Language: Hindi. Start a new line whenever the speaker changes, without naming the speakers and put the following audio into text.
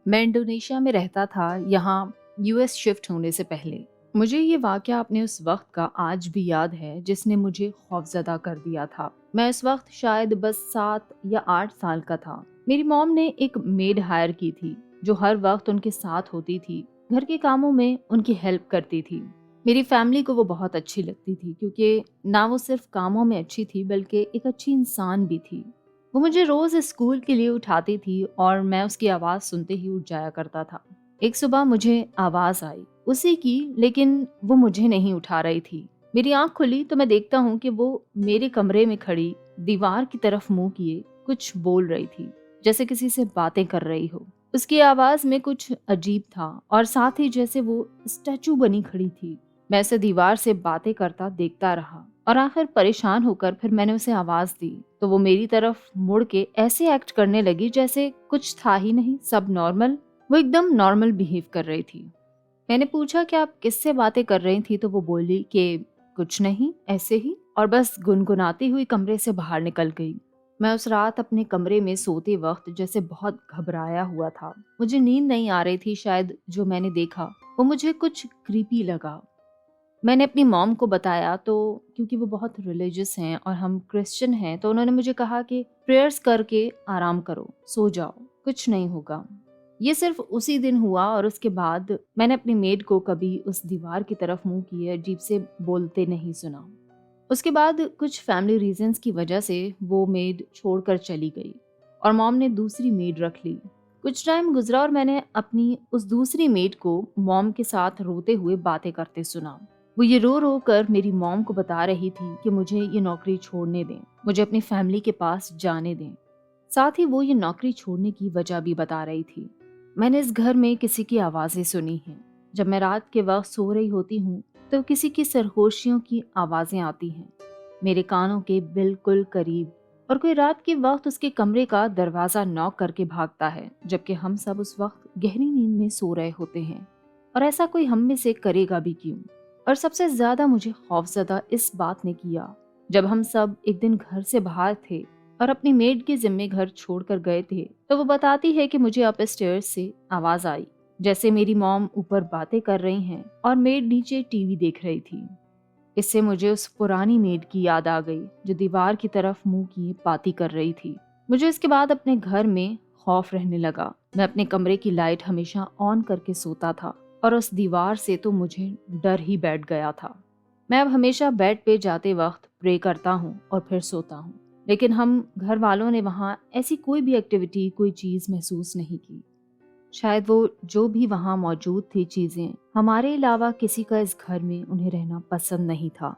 मैं इंडोनेशिया में रहता था, यहाँ यूएस शिफ्ट होने से पहले। मुझे ये वाक़या अपने उस वक़्त का आज भी याद है जिसने मुझे खौफ़ज़दा कर दिया था। मैं उस वक़्त शायद बस 7 या 8 साल का था। मेरी मॉम ने एक मेड हायर की थी जो हर वक़्त उनके साथ होती थी, घर के कामों में उनकी हेल्प करती थी। मेरी फैमिली को वो बहुत अच्छी लगती थी क्योंकि ना वो सिर्फ़ कामों में अच्छी थी बल्कि एक अच्छी इंसान भी थी। वो मुझे रोज स्कूल के लिए उठाती थी और मैं उसकी आवाज सुनते ही उठ जाया करता था। एक सुबह मुझे आवाज आई उसी की, लेकिन वो मुझे नहीं उठा रही थी। मेरी आंख खुली तो मैं देखता हूँ कि वो मेरे कमरे में खड़ी दीवार की तरफ मुंह किए कुछ बोल रही थी, जैसे किसी से बातें कर रही हो। उसकी आवाज में कुछ अजीब था और साथ ही जैसे वो स्टैचू बनी खड़ी थी। मैं उसे दीवार से बातें करता देखता रहा और आखिर परेशान होकर फिर मैंने उसे आवाज दी तो वो मेरी तरफ मुड़ के ऐसे एक्ट करने लगी जैसे कुछ था ही नहीं, सब नॉर्मल। वो एकदम नॉर्मल बिहेव कर रही थी। मैंने पूछा कि आप किससे बातें कर रही थी तो वो बोली कि कुछ नहीं, ऐसे ही, और बस गुनगुनाती हुई कमरे से बाहर निकल गई। मैं उस रात अपने कमरे में सोते वक्त जैसे बहुत घबराया हुआ था। मुझे नींद नहीं आ रही थी। शायद जो मैंने देखा वो मुझे कुछ क्रीपी लगा। मैंने अपनी मॉम को बताया तो क्योंकि वो बहुत रिलीजियस हैं और हम क्रिश्चियन हैं, तो उन्होंने मुझे कहा कि प्रेयर्स करके आराम करो, सो जाओ, कुछ नहीं होगा। ये सिर्फ उसी दिन हुआ और उसके बाद मैंने अपनी मेड को कभी उस दीवार की तरफ मुंह किए अजीब से बोलते नहीं सुना। उसके बाद कुछ फैमिली रीजंस की वजह से वो मेड छोड़कर चली गई और मॉम ने दूसरी मेड रख ली। कुछ टाइम गुजरा और मैंने अपनी उस दूसरी मेड को मॉम के साथ रोते हुए बातें करते सुना। वो ये रो रो कर मेरी मॉम को बता रही थी कि मुझे ये नौकरी छोड़ने दें, मुझे अपनी फैमिली के पास जाने दें। साथ ही वो ये नौकरी छोड़ने की वजह भी बता रही थी। मैंने इस घर में किसी की आवाजें सुनी हैं। जब मैं रात के वक्त सो रही होती हूँ तो किसी की सरगोशियों की आवाजें आती हैं मेरे कानों के बिल्कुल करीब, और कोई रात के वक्त उसके कमरे का दरवाजा नॉक करके भागता है जबकि हम सब उस वक्त गहरी नींद में सो रहे होते हैं। और ऐसा कोई हम में से करेगा भी क्यों? और सबसे ज्यादा मुझे खौफजदा इस बात ने किया जब हम सब एक दिन घर से बाहर थे और अपनी मेड के जिम्मे घर छोड़कर गए थे, तो वो बताती है कि मुझे अप स्टेयर्स से आवाज आई जैसे मेरी मॉम ऊपर बातें कर रही हैं और मेड नीचे टीवी देख रही थी। इससे मुझे उस पुरानी मेड की याद आ गई जो दीवार की तरफ मुंह किए बातें कर रही थी। मुझे इसके बाद अपने घर में खौफ रहने लगा। मैं अपने कमरे की लाइट हमेशा ऑन करके सोता था और उस दीवार से तो मुझे डर ही बैठ गया था। मैं अब हमेशा बेड पे जाते वक्त प्रे करता हूँ और फिर सोता हूँ, लेकिन हम घर वालों ने वहाँ ऐसी कोई भी एक्टिविटी, कोई चीज महसूस नहीं की। शायद वो जो भी वहाँ मौजूद थी चीजें, हमारे अलावा किसी का इस घर में उन्हें रहना पसंद नहीं था।